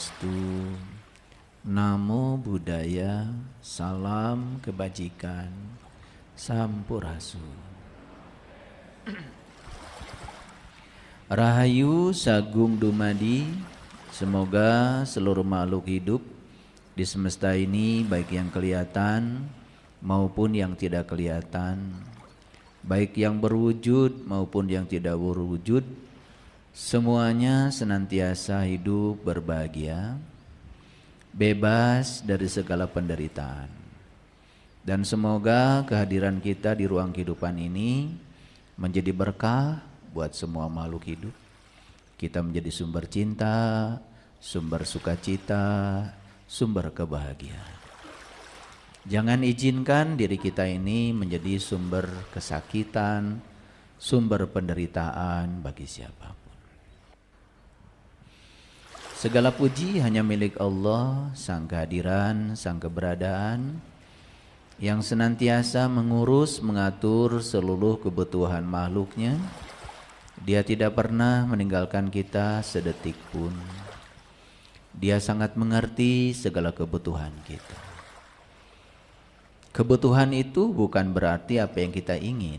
Swastiastu. Namo Buddhaya. Salam kebajikan. Sampurasun. Rahayu Sagung Dumadi. Semoga seluruh makhluk hidup di semesta ini, baik yang kelihatan maupun yang tidak kelihatan, baik yang berwujud maupun yang tidak berwujud, semuanya senantiasa hidup berbahagia, bebas dari segala penderitaan. Dan semoga kehadiran kita di ruang kehidupan ini menjadi berkah buat semua makhluk hidup. Kita menjadi sumber cinta, sumber sukacita, sumber kebahagiaan. Jangan izinkan diri kita ini menjadi sumber kesakitan, sumber penderitaan bagi siapapun. Segala puji hanya milik Allah, Sang kehadiran, Sang keberadaan, yang senantiasa mengurus, mengatur seluruh kebutuhan makhluknya. Dia tidak pernah meninggalkan kita sedetik pun. Dia sangat mengerti segala kebutuhan kita. Kebutuhan itu bukan berarti apa yang kita ingin.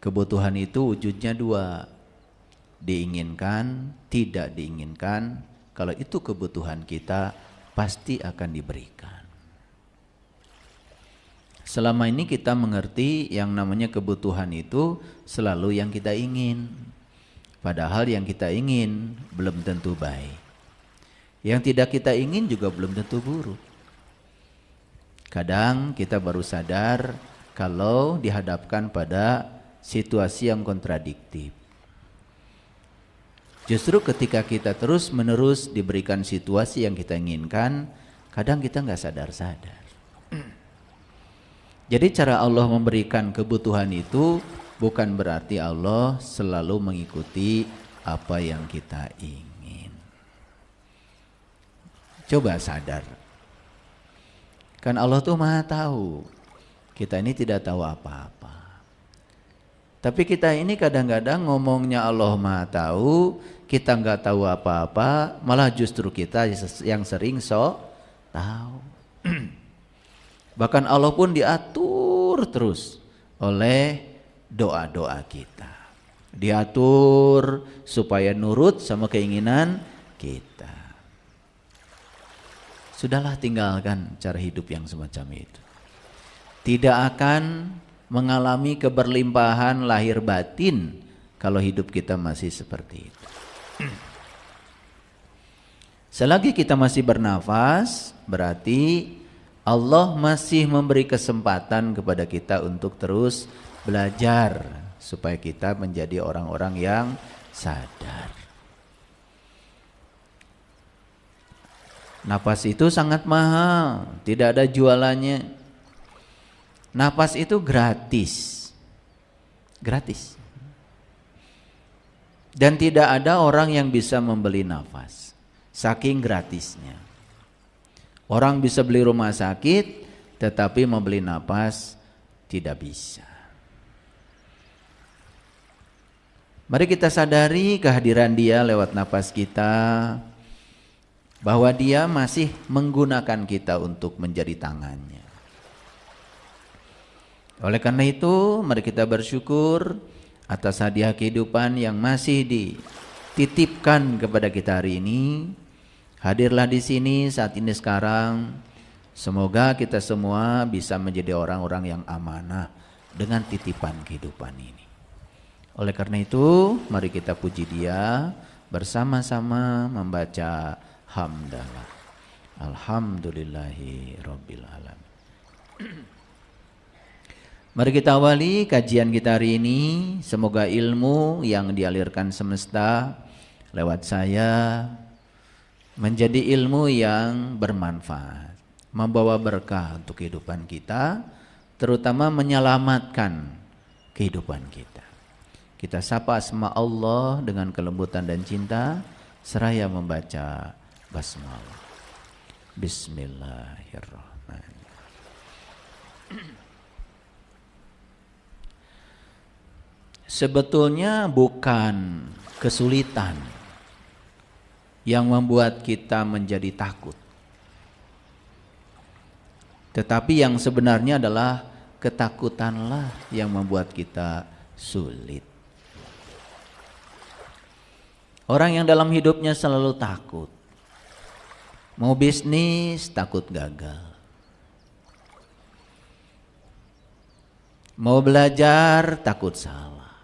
Kebutuhan itu wujudnya dua. Diinginkan, tidak diinginkan. Kalau itu kebutuhan kita, pasti akan diberikan. Selama ini kita mengerti yang namanya kebutuhan itu selalu yang kita ingin. Padahal yang kita ingin belum tentu baik. Yang tidak kita ingin juga belum tentu buruk. Kadang kita baru sadar kalau dihadapkan pada situasi yang kontradiktif. Justru ketika kita terus menerus diberikan situasi yang kita inginkan, kadang kita nggak sadar-sadar. Jadi cara Allah memberikan kebutuhan itu bukan berarti Allah selalu mengikuti apa yang kita ingin. Coba sadar. Kan Allah tuh Maha tahu. Kita ini tidak tahu apa-apa. Tapi kita ini kadang-kadang ngomongnya Allah Maha tahu, kita nggak tahu apa-apa, malah justru kita yang sering tahu. Bahkan Allah pun diatur terus oleh doa-doa kita. Diatur supaya nurut sama keinginan kita. Sudahlah, tinggalkan cara hidup yang semacam itu. Tidak akan mengalami keberlimpahan lahir batin kalau hidup kita masih seperti itu. Selagi kita masih bernafas, berarti Allah masih memberi kesempatan kepada kita untuk terus belajar supaya kita menjadi orang-orang yang sadar. Napas itu sangat mahal, tidak ada jualannya. Napas itu gratis. Gratis. Dan tidak ada orang yang bisa membeli nafas. Saking gratisnya. Orang bisa beli rumah sakit, tetapi membeli nafas tidak bisa. Mari kita sadari kehadiran Dia lewat nafas kita, bahwa Dia masih menggunakan kita untuk menjadi tangannya. Oleh karena itu, mari kita bersyukur atas hadiah kehidupan yang masih dititipkan kepada kita hari ini. Hadirlah di sini saat ini sekarang. Semoga kita semua bisa menjadi orang-orang yang amanah dengan titipan kehidupan ini. Oleh karena itu, mari kita puji Dia bersama-sama membaca hamdalah. Alhamdulillahi rabbil alamin. Mari kita awali kajian kita hari ini. Semoga ilmu yang dialirkan semesta lewat saya menjadi ilmu yang bermanfaat, membawa berkah untuk kehidupan kita, terutama menyelamatkan kehidupan kita. Kita sapa asma Allah dengan kelembutan dan cinta seraya membaca basmalah. Bismillahirrahmanirrahim. Sebetulnya bukan kesulitan yang membuat kita menjadi takut. Tetapi yang sebenarnya adalah ketakutanlah yang membuat kita sulit. Orang yang dalam hidupnya selalu takut. Mau bisnis takut gagal. Mau belajar takut salah.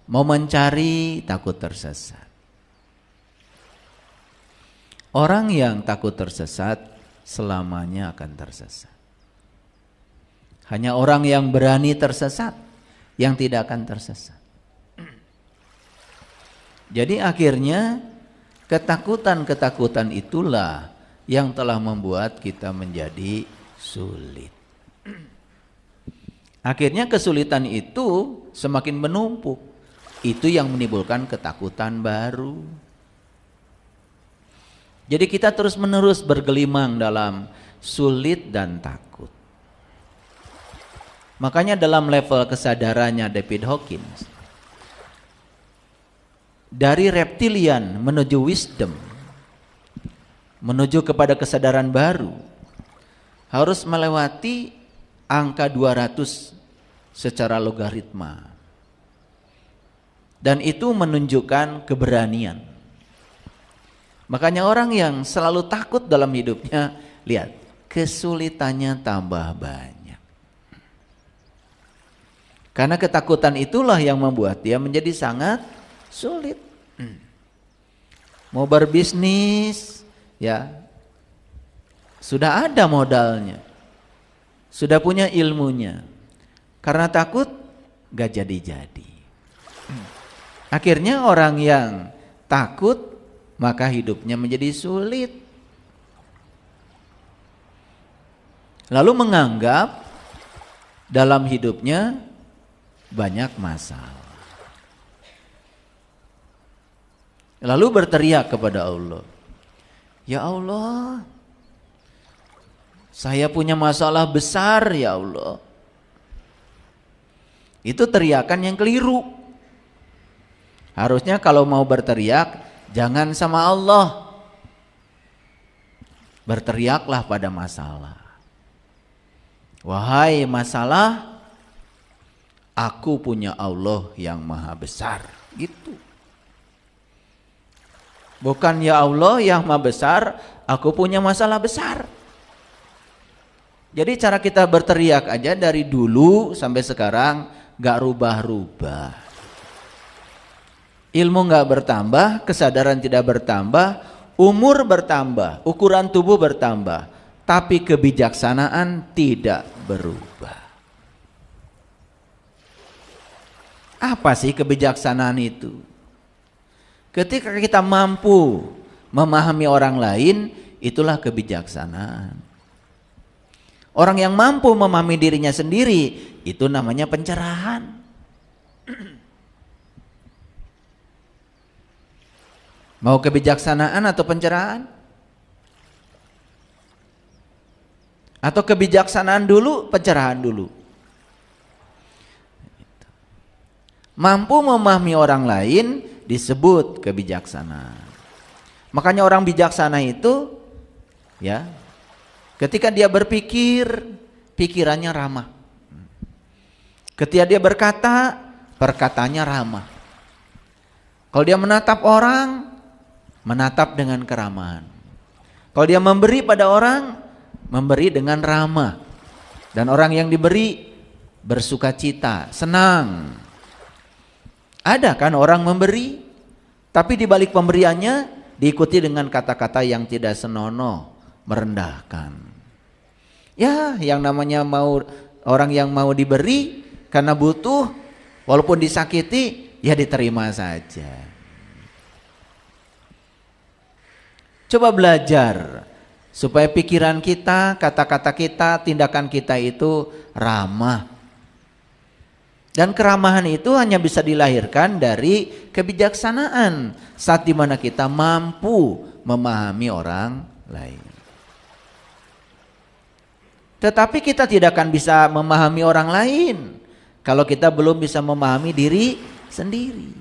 Mau mencari takut tersesat. Orang yang takut tersesat selamanya akan tersesat. Hanya orang yang berani tersesat yang tidak akan tersesat. Jadi akhirnya ketakutan-ketakutan itulah yang telah membuat kita menjadi sulit. Akhirnya kesulitan itu semakin menumpuk. Itu yang menimbulkan ketakutan baru. Jadi kita terus-menerus bergelimang dalam sulit dan takut. Makanya dalam level kesadarannya David Hawkins, dari reptilian menuju wisdom, menuju kepada kesadaran baru, harus melewati angka 200 secara logaritma. Dan itu menunjukkan keberanian. Makanya orang yang selalu takut dalam hidupnya, lihat, kesulitannya tambah banyak. Karena ketakutan itulah yang membuat dia menjadi sangat sulit. Mau berbisnis, ya, sudah ada modalnya, sudah punya ilmunya. Karena takut, gak jadi-jadi. Akhirnya orang yang takut, maka hidupnya menjadi sulit. Lalu menganggap dalam hidupnya banyak masalah. Lalu berteriak kepada Allah, ya Allah, saya punya masalah besar ya Allah. Itu teriakan yang keliru. Harusnya kalau mau berteriak, jangan sama Allah. Berteriaklah pada masalah. Wahai masalah, aku punya Allah yang maha besar. Gitu. Bukan ya Allah yang maha besar, aku punya masalah besar. Jadi cara kita berteriak aja dari dulu sampai sekarang gak rubah-rubah. Ilmu gak bertambah, kesadaran tidak bertambah, umur bertambah, ukuran tubuh bertambah, tapi kebijaksanaan tidak berubah. Apa sih kebijaksanaan itu? Ketika kita mampu memahami orang lain, itulah kebijaksanaan. Orang yang mampu memahami dirinya sendiri, itu namanya pencerahan. Mau kebijaksanaan atau pencerahan? Atau kebijaksanaan dulu, pencerahan dulu? Mampu memahami orang lain disebut kebijaksanaan. Makanya orang bijaksana itu, ya, ketika dia berpikir, pikirannya ramah. Ketika dia berkata, perkataannya ramah. Kalau dia menatap orang, menatap dengan keramahan. Kalau dia memberi pada orang, memberi dengan ramah. Dan orang yang diberi bersukacita, senang. Ada kan orang memberi, tapi di balik pemberiannya diikuti dengan kata-kata yang tidak senonoh, merendahkan. Ya, yang namanya orang yang mau diberi karena butuh, walaupun disakiti, ya diterima saja. Coba belajar supaya pikiran kita, kata-kata kita, tindakan kita itu ramah. Dan keramahan itu hanya bisa dilahirkan dari kebijaksanaan saat dimana kita mampu memahami orang lain. Tetapi kita tidak akan bisa memahami orang lain kalau kita belum bisa memahami diri sendiri.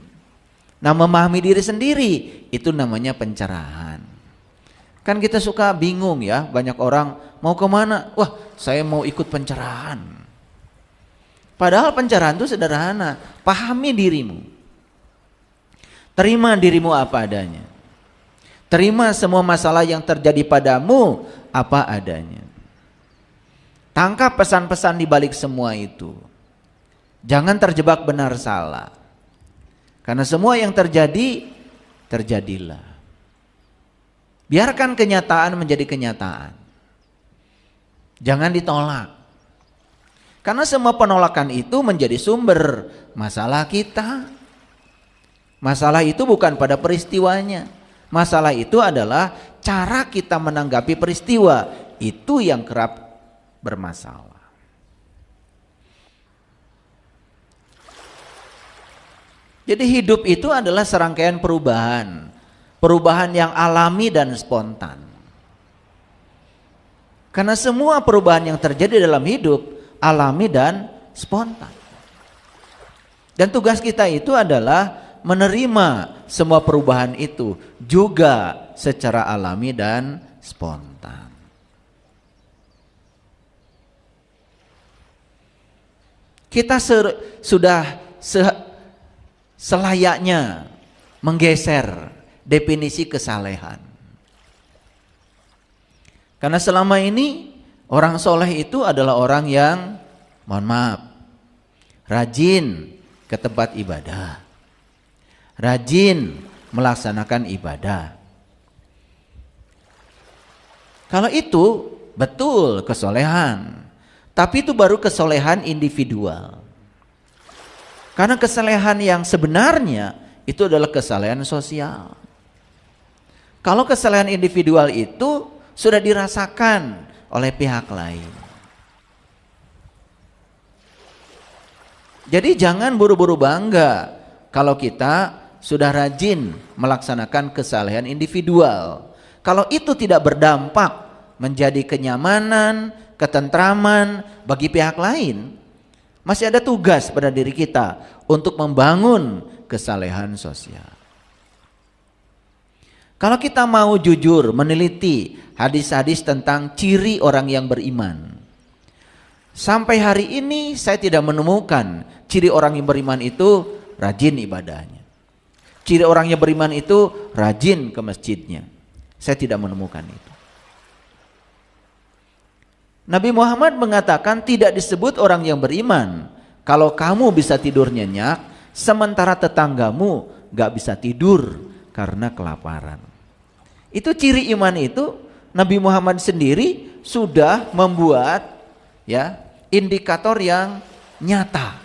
Nah, memahami diri sendiri itu namanya pencerahan. Kan kita suka bingung ya, banyak orang mau kemana? Wah, saya mau ikut pencerahan. Padahal pencerahan itu sederhana, pahami dirimu. Terima dirimu apa adanya. Terima semua masalah yang terjadi padamu apa adanya. Tangkap pesan-pesan di balik semua itu. Jangan terjebak benar salah. Karena semua yang terjadi, terjadilah. Biarkan kenyataan menjadi kenyataan. Jangan ditolak. Karena semua penolakan itu menjadi sumber masalah kita. Masalah itu bukan pada peristiwanya. Masalah itu adalah cara kita menanggapi peristiwa. Itu yang kerap bermasalah. Jadi hidup itu adalah serangkaian perubahan. Perubahan yang alami dan spontan. Karena semua perubahan yang terjadi dalam hidup alami dan spontan. Dan tugas kita itu adalah menerima semua perubahan itu juga secara alami dan spontan. Kita sudah selayaknya menggeser definisi kesalehan. Karena selama ini orang soleh itu adalah orang yang, mohon maaf, rajin ke tempat ibadah, rajin melaksanakan ibadah. Kalau itu betul kesolehan, tapi itu baru kesolehan individual. Karena kesalehan yang sebenarnya itu adalah kesalehan sosial. Kalau kesalehan individual itu sudah dirasakan oleh pihak lain. Jadi jangan buru-buru bangga kalau kita sudah rajin melaksanakan kesalehan individual. Kalau itu tidak berdampak menjadi kenyamanan, ketentraman bagi pihak lain, masih ada tugas pada diri kita untuk membangun kesalehan sosial. Kalau kita mau jujur meneliti hadis-hadis tentang ciri orang yang beriman, sampai hari ini saya tidak menemukan ciri orang yang beriman itu rajin ibadahnya. Ciri orang yang beriman itu rajin ke masjidnya. Saya tidak menemukan itu. Nabi Muhammad mengatakan tidak disebut orang yang beriman kalau kamu bisa tidur nyenyak sementara tetanggamu gak bisa tidur karena kelaparan. Itu ciri iman itu Nabi Muhammad sendiri sudah membuat ya indikator yang nyata.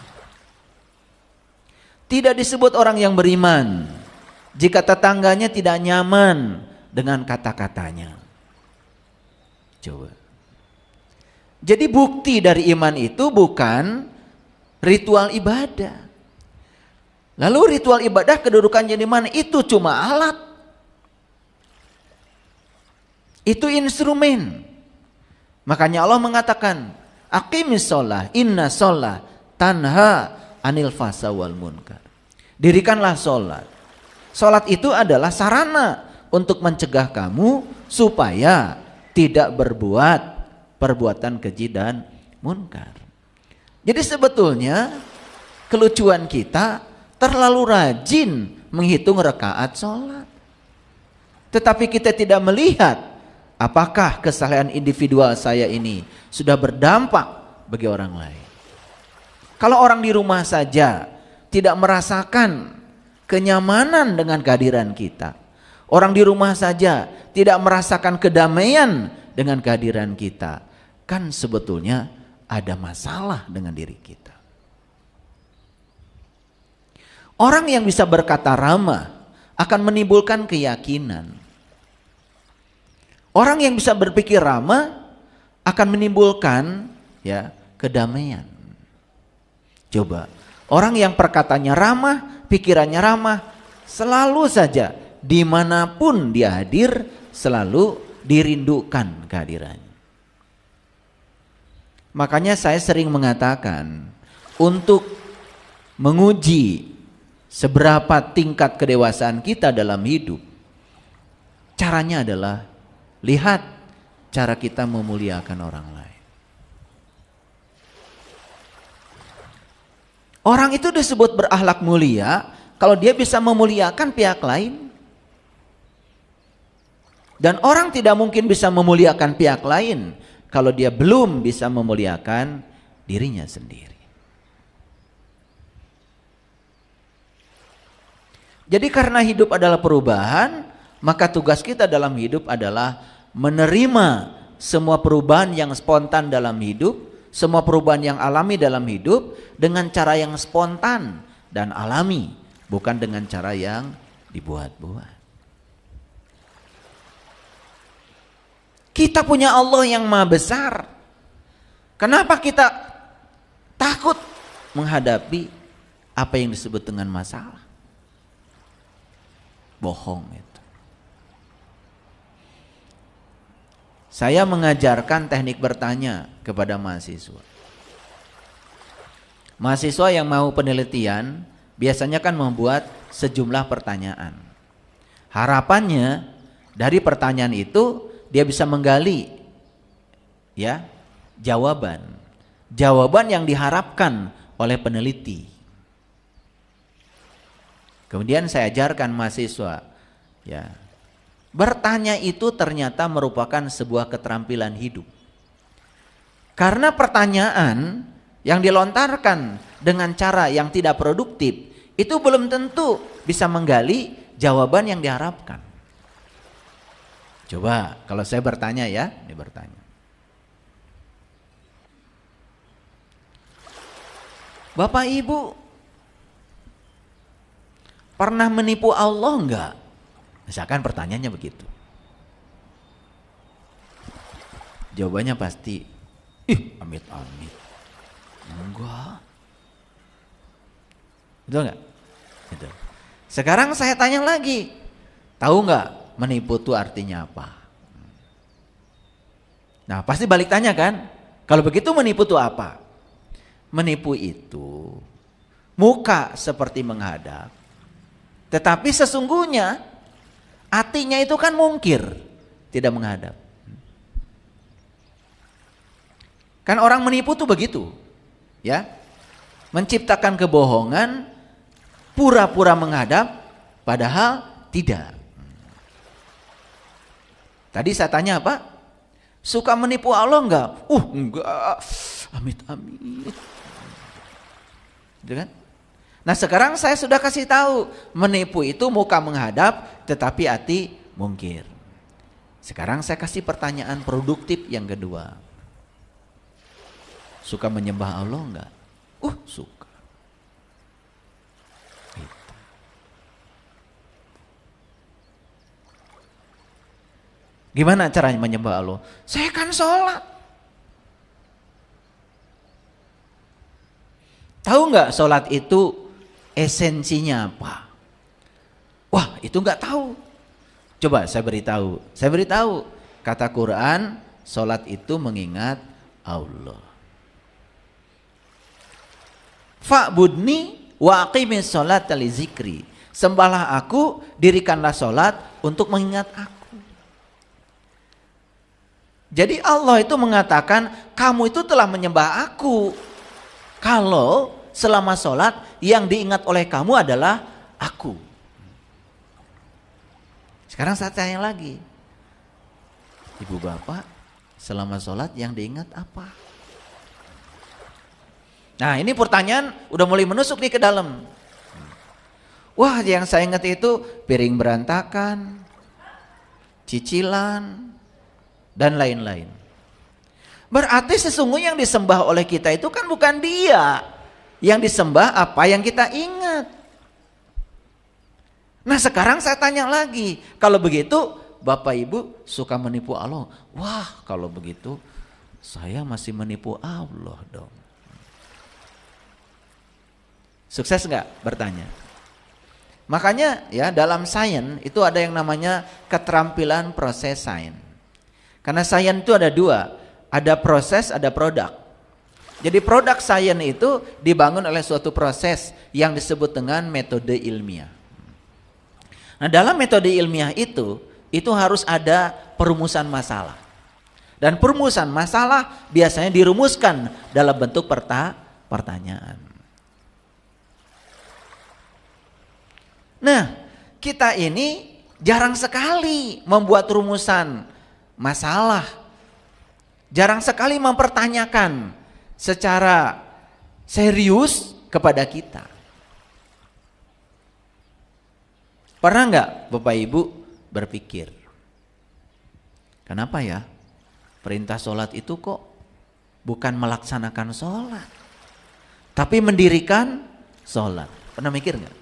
Tidak disebut orang yang beriman jika tetangganya tidak nyaman dengan kata-katanya. Coba. Jadi bukti dari iman itu bukan ritual ibadah. Lalu ritual ibadah kedudukannya di mana? Itu cuma alat. Itu instrumen. Makanya Allah mengatakan, aqimis sholah, inna sholah tanha anil fasa wal munkar. Dirikanlah sholat. Sholat itu adalah sarana untuk mencegah kamu supaya tidak berbuat perbuatan keji dan munkar. Jadi sebetulnya kelucuan kita terlalu rajin menghitung rakaat sholat. Tetapi kita tidak melihat apakah kesalehan individual saya ini sudah berdampak bagi orang lain. Kalau orang di rumah saja tidak merasakan kenyamanan dengan kehadiran kita, orang di rumah saja tidak merasakan kedamaian dengan kehadiran kita, kan sebetulnya ada masalah dengan diri kita. Orang yang bisa berkata ramah akan menimbulkan keyakinan. Orang yang bisa berpikir ramah akan menimbulkan ya kedamaian. Coba, orang yang perkataannya ramah, pikirannya ramah, selalu saja dimanapun dia hadir, selalu dirindukan kehadirannya. Makanya saya sering mengatakan, untuk menguji seberapa tingkat kedewasaan kita dalam hidup, caranya adalah lihat cara kita memuliakan orang lain. Orang itu disebut berakhlak mulia kalau dia bisa memuliakan pihak lain. Dan orang tidak mungkin bisa memuliakan pihak lain kalau dia belum bisa memuliakan dirinya sendiri. Jadi karena hidup adalah perubahan, maka tugas kita dalam hidup adalah menerima semua perubahan yang spontan dalam hidup, semua perubahan yang alami dalam hidup dengan cara yang spontan dan alami, bukan dengan cara yang dibuat-buat. Kita punya Allah yang maha besar. Kenapa kita takut menghadapi apa yang disebut dengan masalah? Bohong itu. Saya mengajarkan teknik bertanya kepada mahasiswa. Mahasiswa yang mau penelitian biasanya kan membuat sejumlah pertanyaan. Harapannya dari pertanyaan itu dia bisa menggali ya jawaban yang diharapkan oleh peneliti. Kemudian saya ajarkan mahasiswa ya, bertanya itu ternyata merupakan sebuah keterampilan hidup. Karena pertanyaan yang dilontarkan dengan cara yang tidak produktif itu belum tentu bisa menggali jawaban yang diharapkan. Coba kalau saya bertanya ya, ini bertanya. Bapak Ibu pernah menipu Allah enggak? Misalkan pertanyaannya begitu. Jawabannya pasti, amit-amit. Enggak. Betul enggak? Gitu. Sekarang saya tanya lagi, tahu enggak menipu itu artinya apa? Nah pasti balik tanya kan, kalau begitu menipu itu apa? Menipu itu muka seperti menghadap, tetapi sesungguhnya hatinya itu kan mungkir, tidak menghadap. Kan orang menipu tuh begitu, ya, menciptakan kebohongan, pura-pura menghadap, padahal tidak. Tadi saya tanya apa? Suka menipu Allah enggak? Enggak, amit-amit. Gitu kan? Nah sekarang saya sudah kasih tahu, menipu itu muka menghadap, tetapi hati mungkir. Sekarang saya kasih pertanyaan produktif yang kedua. Suka menyembah Allah enggak? Suka. Gimana caranya menyembah Allah? Saya kan sholat. Tahu nggak sholat itu esensinya apa? Wah itu nggak tahu. Coba saya beritahu. Saya beritahu. Kata Quran, sholat itu mengingat Allah. Fa'budni wa aqimis sholat li zikri. Sembahlah aku, dirikanlah sholat untuk mengingat aku. Jadi Allah itu mengatakan kamu itu telah menyembah aku kalau selama sholat yang diingat oleh kamu adalah aku. Sekarang saya tanya lagi, ibu bapak selama sholat yang diingat apa? Nah ini pertanyaan udah mulai menusuk nih ke dalam. Wah yang saya ingat itu piring berantakan, cicilan, dan lain-lain. Berarti sesungguhnya yang disembah oleh kita itu kan bukan dia. Yang disembah apa yang kita ingat. Nah sekarang saya tanya lagi, kalau begitu Bapak Ibu suka menipu Allah? Wah kalau begitu saya masih menipu Allah dong. Sukses nggak bertanya? Makanya ya dalam sains itu ada yang namanya keterampilan proses sains. Karena sains itu ada dua, ada proses, ada produk. Jadi produk sains itu dibangun oleh suatu proses yang disebut dengan metode ilmiah. Nah, dalam metode ilmiah itu harus ada perumusan masalah. Dan perumusan masalah biasanya dirumuskan dalam bentuk pertanyaan. Nah, kita ini jarang sekali membuat rumusan masalah. Jarang sekali mempertanyakan secara serius kepada kita. Pernah nggak Bapak Ibu berpikir, kenapa ya perintah sholat itu kok bukan melaksanakan sholat, tapi mendirikan sholat? Pernah mikir nggak?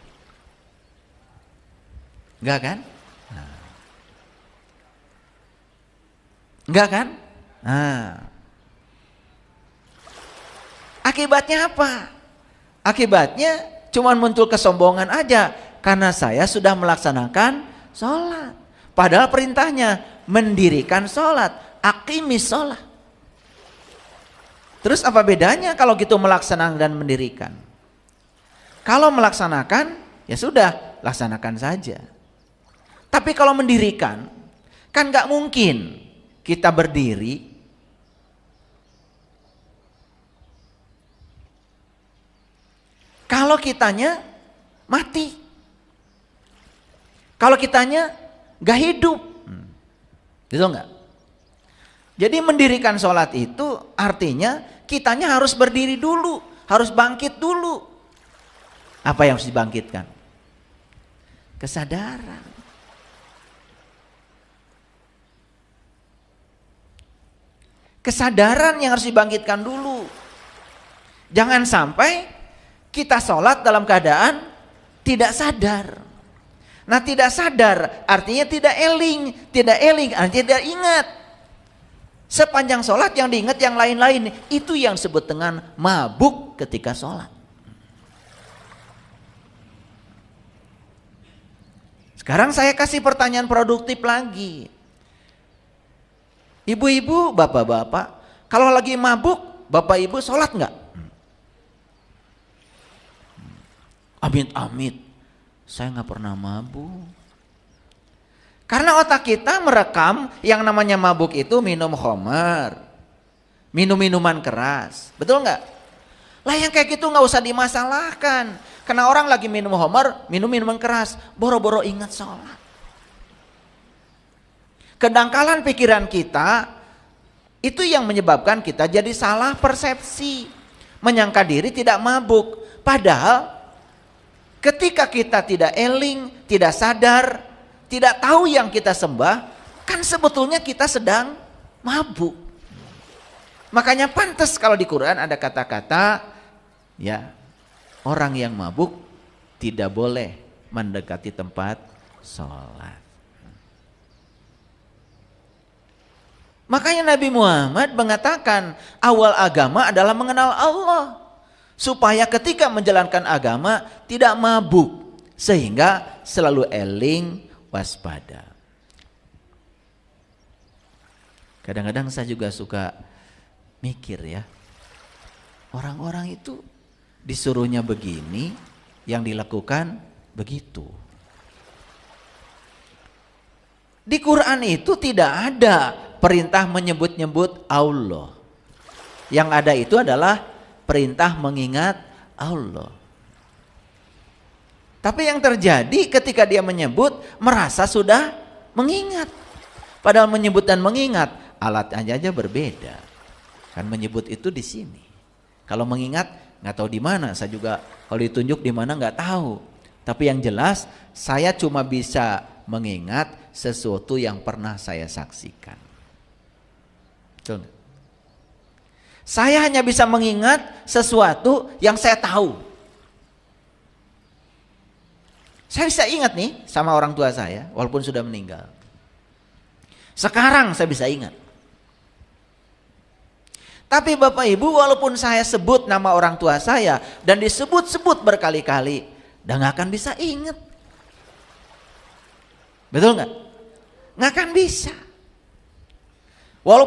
Nggak kan? Nggak kan? Nah. Akibatnya apa? Akibatnya cuma muncul kesombongan aja karena saya sudah melaksanakan sholat. Padahal perintahnya mendirikan sholat, aqimis sholat. Terus apa bedanya kalau gitu melaksanakan dan mendirikan? Kalau melaksanakan ya sudah laksanakan saja. Tapi kalau mendirikan kan gak mungkin kita berdiri kalau kitanya mati, kalau kitanya gak hidup, gitu enggak? Jadi mendirikan sholat itu artinya kitanya harus berdiri dulu, harus bangkit dulu. Apa yang harus dibangkitkan? Kesadaran. Kesadaran yang harus dibangkitkan dulu. Jangan sampai kita sholat dalam keadaan tidak sadar. Nah, tidak sadar artinya tidak eling artinya tidak ingat. Sepanjang sholat yang diingat yang lain-lain, itu yang disebut dengan mabuk ketika sholat. Sekarang saya kasih pertanyaan produktif lagi. Ibu-ibu, bapak-bapak, kalau lagi mabuk, bapak ibu sholat enggak? Amit-amit, saya nggak pernah mabuk. Karena otak kita merekam yang namanya mabuk itu minum khamar, minum minuman keras, betul nggak? Lah yang kayak gitu nggak usah dimasalahkan. Karena orang lagi minum khamar, minum minuman keras, boro-boro ingat sholat. Kedangkalan pikiran kita itu yang menyebabkan kita jadi salah persepsi, menyangka diri tidak mabuk, padahal ketika kita tidak eling, tidak sadar, tidak tahu yang kita sembah, kan sebetulnya kita sedang mabuk. Makanya pantas kalau di Quran ada kata-kata, ya, orang yang mabuk tidak boleh mendekati tempat sholat. Makanya Nabi Muhammad mengatakan awal agama adalah mengenal Allah. Supaya ketika menjalankan agama tidak mabuk, sehingga selalu eling, waspada. Kadang-kadang saya juga suka mikir ya, orang-orang itu disuruhnya begini, yang dilakukan begitu. Di Quran itu tidak ada perintah menyebut-nyebut Allah. Yang ada itu adalah perintah mengingat Allah. Tapi yang terjadi ketika dia menyebut, merasa sudah mengingat. Padahal menyebut dan mengingat alat aja berbeda. Kan menyebut itu di sini. Kalau mengingat nggak tahu di mana. Saya juga kalau ditunjuk di mana nggak tahu. Tapi yang jelas saya cuma bisa mengingat sesuatu yang pernah saya saksikan. Betul nggak? Saya hanya bisa mengingat sesuatu yang saya tahu. Saya bisa ingat nih sama orang tua saya walaupun sudah meninggal. Sekarang saya bisa ingat. Tapi Bapak Ibu, walaupun saya sebut nama orang tua saya dan disebut-sebut berkali-kali, udah gak akan bisa ingat. Betul gak? Gak akan bisa. Walaupun